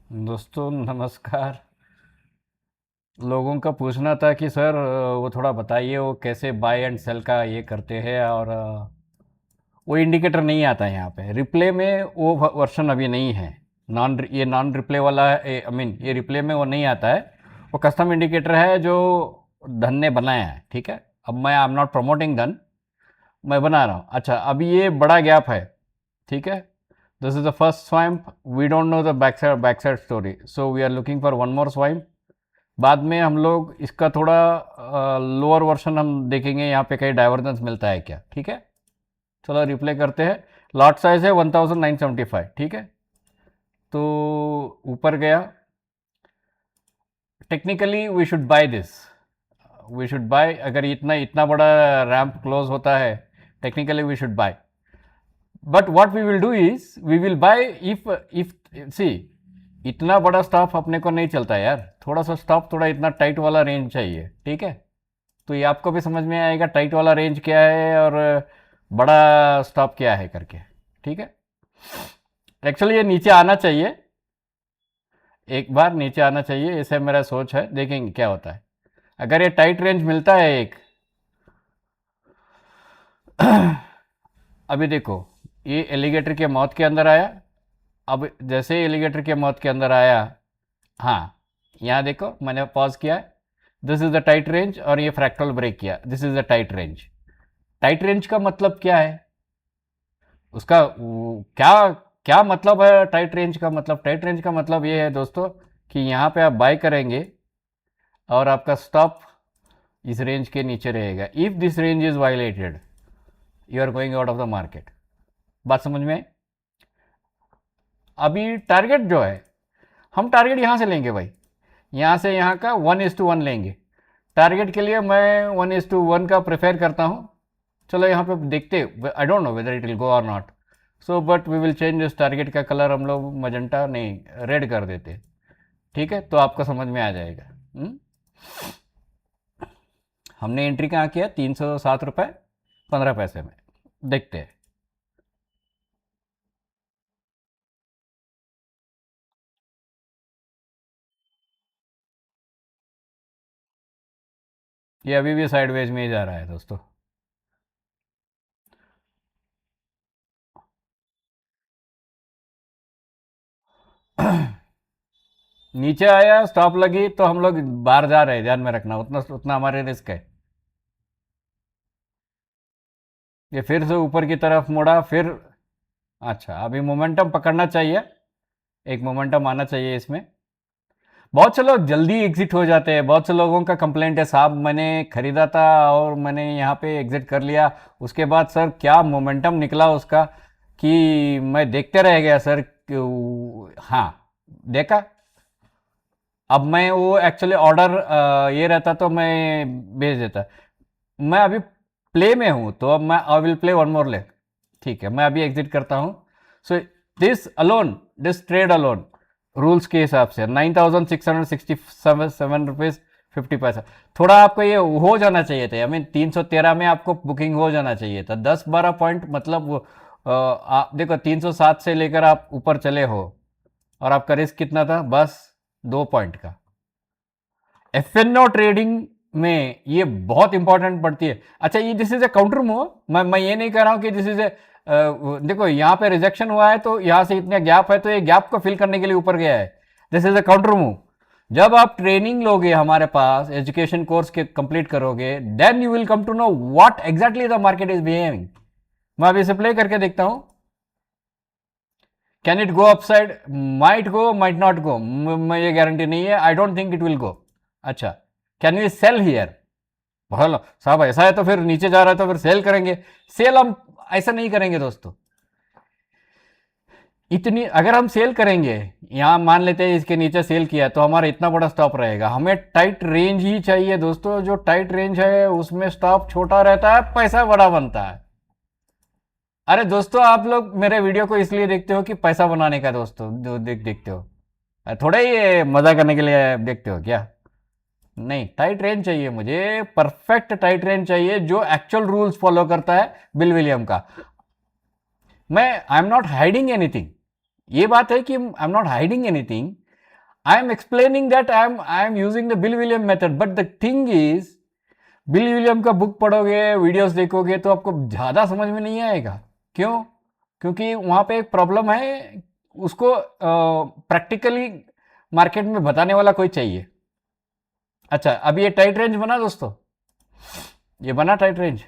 दोस्तों नमस्कार। लोगों का पूछना था कि सर वो थोड़ा बताइए वो कैसे बाय एंड सेल का ये करते हैं और वो इंडिकेटर नहीं आता है यहाँ पे रिप्ले में। वो वर्जन अभी नहीं है। नॉन रिप्ले वाला आई मीन ये रिप्ले में वो नहीं आता है। वो कस्टम इंडिकेटर है जो धन ने बनाया है। ठीक है। अब मैं आई एम नॉट प्रमोटिंग धन, मैं बना रहा हूँ। अच्छा, अभी ये बड़ा गैप है। ठीक है। This is the first swipe. We don't know the back side story, so we are looking for one more swipe. बाद में हम लोग इसका थोड़ा लोअर वर्जन हम देखेंगे, यहाँ पे कहीं डाइवर्जेंस मिलता है क्या। ठीक है। चलो रिप्ले करते हैं। लॉट साइज है 1975। ठीक है। तो ऊपर गया। Technically we should buy this, we should buy. अगर इतना इतना बड़ा रैंप क्लोज होता है, technically we should buy. But what we will do is we will buy if see इतना बड़ा स्टॉप अपने को नहीं चलता यार। थोड़ा सा स्टॉप, थोड़ा इतना टाइट वाला रेंज चाहिए। ठीक है। तो ये आपको भी समझ में आएगा टाइट वाला रेंज क्या है और बड़ा स्टॉप क्या है करके। ठीक है। एक्चुअली ये नीचे आना चाहिए, एक बार नीचे आना चाहिए, ऐसे मेरा सोच है। देखेंगे क्या होता है। अगर ये टाइट रेंज मिलता है एक अभी देखो, ये एलिगेटर के मौत के अंदर आया। अब जैसे एलिगेटर के मौत के अंदर आया, हाँ, यहाँ देखो मैंने पॉज किया। This is the tight range और ये फ्रैक्टल ब्रेक किया। This is the tight range. Tight range का मतलब क्या है उसका क्या क्या मतलब है टाइट रेंज का मतलब? टाइट रेंज का मतलब ये है दोस्तों कि यहाँ पे आप बाय करेंगे और आपका स्टॉप इस रेंज के नीचे रहेगा। If this range is violated, you are going out of the market. बात समझ में? अभी टारगेट जो है, हम टारगेट यहाँ से लेंगे भाई। यहाँ से यहाँ का 1:1 लेंगे। टारगेट के लिए मैं 1:1 का प्रेफर करता हूँ। चलो यहाँ पे देखते, I don't know whether it will go or not. So but we will change this target का कलर, हम लोग मजेंटा नहीं रेड कर देते। ठीक है, तो आपको समझ में आ जाएगा। हमने एंट्री कहाँ किया? 307 रुपये 15 पैसे में। देखते हैं। ये अभी भी साइडवेज में ही जा रहा है दोस्तों। नीचे आया, स्टॉप लगी तो हम लोग बाहर जा रहे हैं, ध्यान में रखना। उतना उतना हमारे रिस्क है। ये फिर से ऊपर की तरफ मुड़ा फिर। अच्छा, अभी मोमेंटम पकड़ना चाहिए, एक मोमेंटम आना चाहिए इसमें। बहुत से लोग जल्दी एग्जिट हो जाते हैं। बहुत से लोगों का कंप्लेंट है, साहब मैंने खरीदा था और मैंने यहाँ पे एग्जिट कर लिया, उसके बाद सर क्या मोमेंटम निकला उसका कि मैं देखते रह गया सर। हाँ, देखा। अब मैं वो एक्चुअली ऑर्डर ये रहता तो मैं भेज देता। मैं अभी प्ले में हूँ तो अब मैं I will play one more leg. ठीक है, मैं अभी एग्जिट करता हूँ। So this alone, this trade alone, rules के हिसाब से 9,667 रुपीज़ 50 पैसा। थोड़ा आपको ये हो जाना चाहिए था, आई मीन 313 में आपको बुकिंग हो जाना चाहिए था। 10-12 पॉइंट मतलब आप देखो 307 से लेकर आप ऊपर चले हो और आपका रिस्क कितना था? बस 2 पॉइंट का। एफ एन ओ ट्रेडिंग में ये बहुत इंपॉर्टेंट पड़ती है। अच्छा, ये this is a counter move. मैं ये नहीं कह रहा हूं कि दिस इज ए देखो यहाँ पे रिजेक्शन हुआ है तो यहाँ से इतना गैप है तो ये गैप को फिल करने के लिए ऊपर गया है। This is a counter move. जब आप ट्रेनिंग लोगे हमारे पास, एजुकेशन कोर्स के कंप्लीट करोगे, then you will come to know what exactly the market is behaving. मैं अभी इसे प्ले करके देखता हूं। Can it go upside? Might go, might not go, मुझे गारंटी नहीं है। I don't think it will go. अच्छा, कैन वी सेल हियर? बोलो साहब ऐसा है तो फिर नीचे जा रहा है तो फिर सेल करेंगे। सेल हम ऐसा नहीं करेंगे दोस्तों। इतनी अगर हम सेल करेंगे, यहां मान लेते हैं इसके नीचे सेल किया तो हमारा इतना बड़ा स्टॉप रहेगा। हमें टाइट रेंज ही चाहिए दोस्तों। जो टाइट रेंज है उसमें स्टॉप छोटा रहता है, पैसा बड़ा बनता है। अरे दोस्तों, आप लोग मेरे वीडियो को इसलिए देखते हो कि पैसा बनाने का दोस्तों जो देखते हो, थोड़ा ही मजा करने के लिए देखते हो क्या? नहीं, टाइट रेंज चाहिए मुझे, परफेक्ट टाइट रेंज चाहिए जो एक्चुअल रूल्स फॉलो करता है बिल विलियम का। मैं I am not hiding anything. ये बात है कि I am not hiding anything. I am explaining that I am using the bill William method, but the thing is bill William का book पढ़ोगे, वीडियोस देखोगे तो आपको ज़्यादा समझ में नहीं आएगा। क्यों? क्योंकि वहाँ पे एक प्रॉब्लम है, उसको प्रैक्टिकली मार्केट में बताने वाला कोई चाहिए। अच्छा, अब ये टाइट रेंज बना दोस्तों, ये बना टाइट रेंज।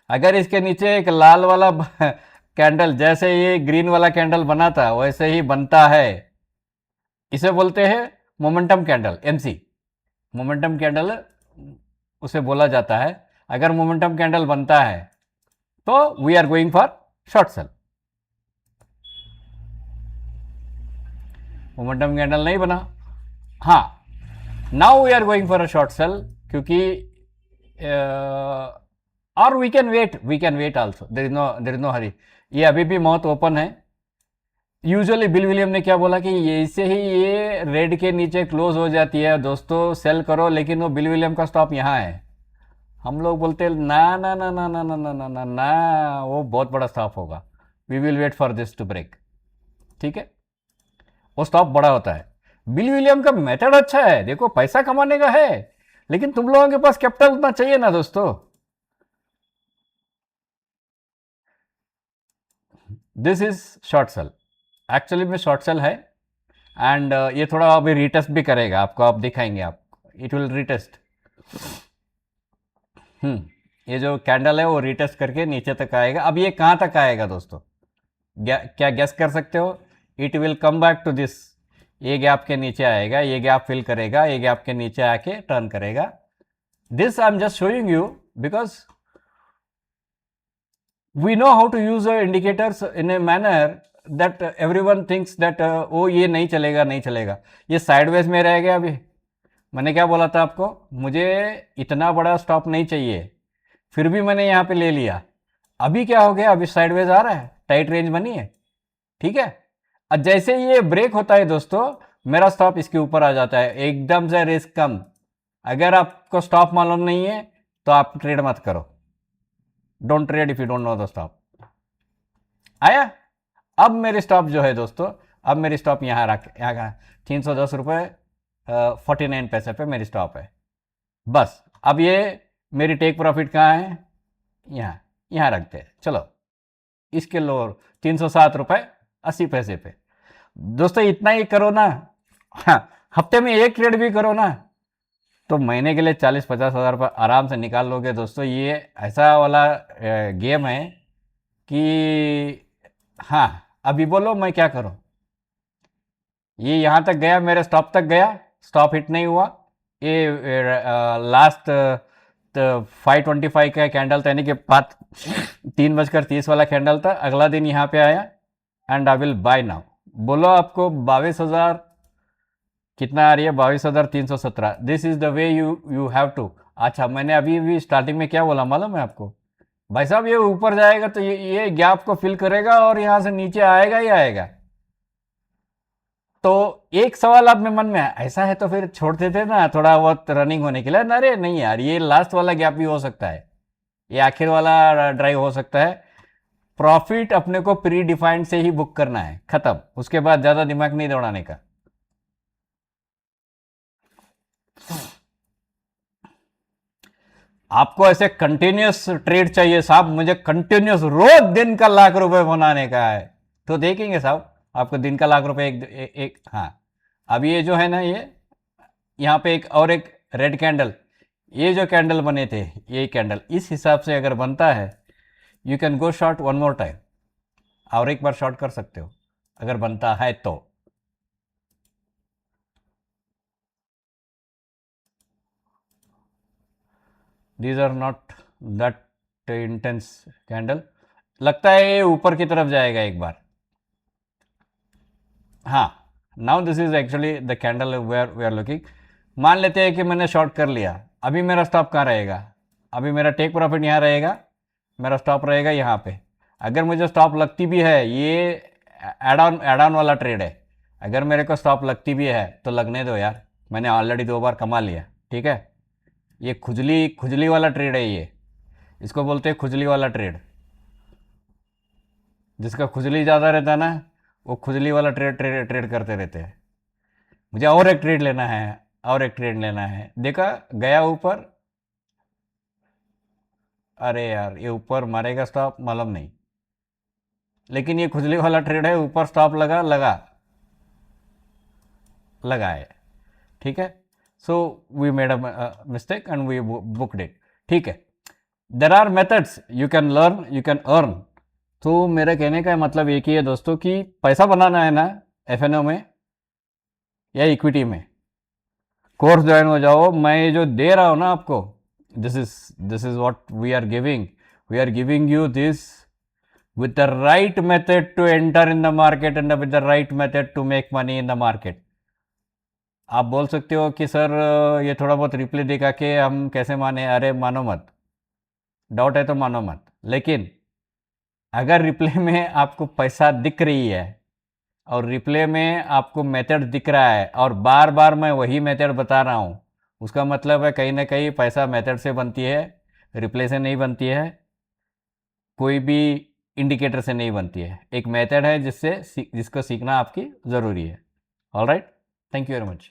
अगर इसके नीचे एक लाल वाला कैंडल, जैसे ये ग्रीन वाला कैंडल बना था वैसे ही बनता है, इसे बोलते हैं momentum candle, MC, momentum candle उसे बोला जाता है। अगर मोमेंटम कैंडल बनता है तो we are going for short sell. Momentum candle नहीं बना, हाँ, now we are going for a short sell, क्योंकि और we can wait also, there is no hurry. ये अभी भी मौत ओपन है। यूजुअली बिल विलियम ने क्या बोला कि ये इससे ही ये रेड के नीचे क्लोज हो जाती है दोस्तों, सेल करो, लेकिन वो बिल विलियम का स्टॉप यहाँ है। हम लोग बोलते हैं ना ना ना ना ना ना ना ना ना ना, वो बहुत बड़ा स्टॉप होगा, we will wait for this to break. ठीक है, वो स्टॉप बड़ा होता है। बिल विलियम का मेथड अच्छा है, देखो पैसा कमाने का है, लेकिन तुम लोगों के पास कैपिटल उतना चाहिए ना दोस्तों। This is short cell, actually में शॉर्ट सेल है। एंड ये थोड़ा अभी रिटेस्ट भी करेगा आपको, आप दिखाएंगे, आप इट विल रिटेस्ट। ये जो कैंडल है वो रिटेस्ट करके नीचे तक आएगा। अब ये कहाँ तक आएगा दोस्तों, क्या गैस कर सकते हो? It will come back to this, ये गैप के नीचे आएगा, ये गैप फिल करेगा, ये गैप के नीचे आके टर्न करेगा। This I am just showing you because we know how to use indicators in a manner that everyone thinks that ओ ये नहीं चलेगा, नहीं चलेगा, ये साइडवेज में रह गया। अभी मैंने क्या बोला था आपको, मुझे इतना बड़ा स्टॉप नहीं चाहिए, फिर भी मैंने यहाँ पे ले लिया। अभी क्या हो गया, अभी साइडवेज आ रहा है, टाइट रेंज बनी है। ठीक है, अब जैसे ये ब्रेक होता है दोस्तों, मेरा स्टॉप इसके ऊपर आ जाता है, एकदम से रिस्क कम। अगर आपको स्टॉप मालूम नहीं है तो आप ट्रेड मत करो, don't trade if you don't know the stop. आया? अब मेरे स्टॉप जो है दोस्तों, अब मेरी स्टॉप यहाँ रख, यहाँ 310 रुपये 49 पैसे पे मेरी स्टॉप है। बस अब ये मेरी टेक प्रॉफिट कहाँ है, यहाँ, यहाँ रखते हैं। चलो, इसके लोअर 307 रुपये 80 पैसे पे। दोस्तों इतना ही करो ना, हाँ, हफ्ते में एक ट्रेड भी करो ना, तो महीने के लिए 40-50 हज़ार रुपये आराम से निकाल लोगे दोस्तों। ये ऐसा वाला गेम है कि, हाँ, अभी बोलो मैं क्या करूं। ये यहां तक गया, मेरे स्टॉप तक गया, स्टॉप हिट नहीं हुआ। ये लास्ट 525 का कैंडल था, यानी कि 3:30 वाला कैंडल था। अगला दिन यहाँ पे आया and I will buy now. बोलो आपको 22,000 कितना आ रही है, 22,317। This is the way you have to. अच्छा, मैंने अभी भी स्टार्टिंग में क्या बोला मालूम है आपको? भाई साहब ये ऊपर जाएगा तो ये गैप को फिल करेगा और यहां से नीचे आएगा ही आएगा। तो एक सवाल आप में मन में ऐसा है तो फिर छोड़ देते ना थोड़ा बहुत रनिंग होने के लिए। अरे नहीं यार, ये लास्ट वाला गैप भी हो सकता है, ये आखिर वाला ड्राइव हो सकता है। प्रॉफिट अपने को प्री डिफाइंड से ही बुक करना है, खत्म, उसके बाद ज्यादा दिमाग नहीं दौड़ाने का। आपको ऐसे कंटिन्यूस ट्रेड चाहिए साहब, मुझे कंटिन्यूस रोज दिन का ₹1,00,000 बनाने का है, तो देखेंगे साहब आपको दिन का ₹1,00,000 एक। हाँ, अब ये जो है ना, ये यहाँ पे एक और एक रेड कैंडल, ये जो कैंडल बने थे, ये कैंडल इस हिसाब से अगर बनता है, you can go short one more time, और एक बार शॉर्ट कर सकते हो अगर बनता है तो। These are not that intense candle, लगता है ये ऊपर की तरफ जाएगा एक बार। हाँ, now this is actually the candle where we are looking. मान लेते हैं कि मैंने शॉर्ट कर लिया, अभी मेरा स्टॉप कहाँ रहेगा? अभी मेरा टेक प्रॉफिट यहाँ रहेगा, मेरा स्टॉप रहेगा यहाँ पे। अगर मुझे स्टॉप लगती भी है, ये एड ऑन वाला ट्रेड है, अगर मेरे को स्टॉप लगती भी है तो लगने दो यार, मैंने ऑलरेडी 2 बार कमा लिया। ठीक है, ये खुजली खुजली वाला ट्रेड है, ये इसको बोलते हैं खुजली वाला ट्रेड। जिसका खुजली ज़्यादा रहता है ना, वो खुजली वाला ट्रेड ट्रेड ट्रेड करते रहते हैं। मुझे और एक ट्रेड लेना है, और एक ट्रेड लेना है, देखा गया ऊपर, अरे यार ये ऊपर मारेगा स्टॉप मालूम नहीं, लेकिन ये खुजली वाला ट्रेड है, ऊपर स्टॉप लगा लगा लगा है, ठीक है। So we made a mistake and we booked it, ठीक है। There are methods you can learn, you can earn. तो मेरे कहने का मतलब एक ही है दोस्तों कि पैसा बनाना है ना एफ में या इक्विटी में, कोर्स ज्वाइन हो जाओ। मैं जो दे रहा हूँ ना आपको, this is what we are giving, we are giving you this with the right method to enter in the market and with the right method to make money in the market। आप बोल सकते हो कि sir ये थोड़ा बहुत replay दिखा के हम कैसे माने, अरे मानो मत, डाउट है तो मानो मत, लेकिन अगर रिप्ले में आपको पैसा दिख रही है और रिप्ले में आपको मेथड दिख रहा है और बार बार मैं वही मेथड बता रहा हूँ, उसका मतलब है कहीं ना कहीं पैसा मेथड से बनती है, रिप्ले से नहीं बनती है, कोई भी इंडिकेटर से नहीं बनती है। एक मेथड है जिसको सीखना आपकी ज़रूरी है। All right, thank you very much.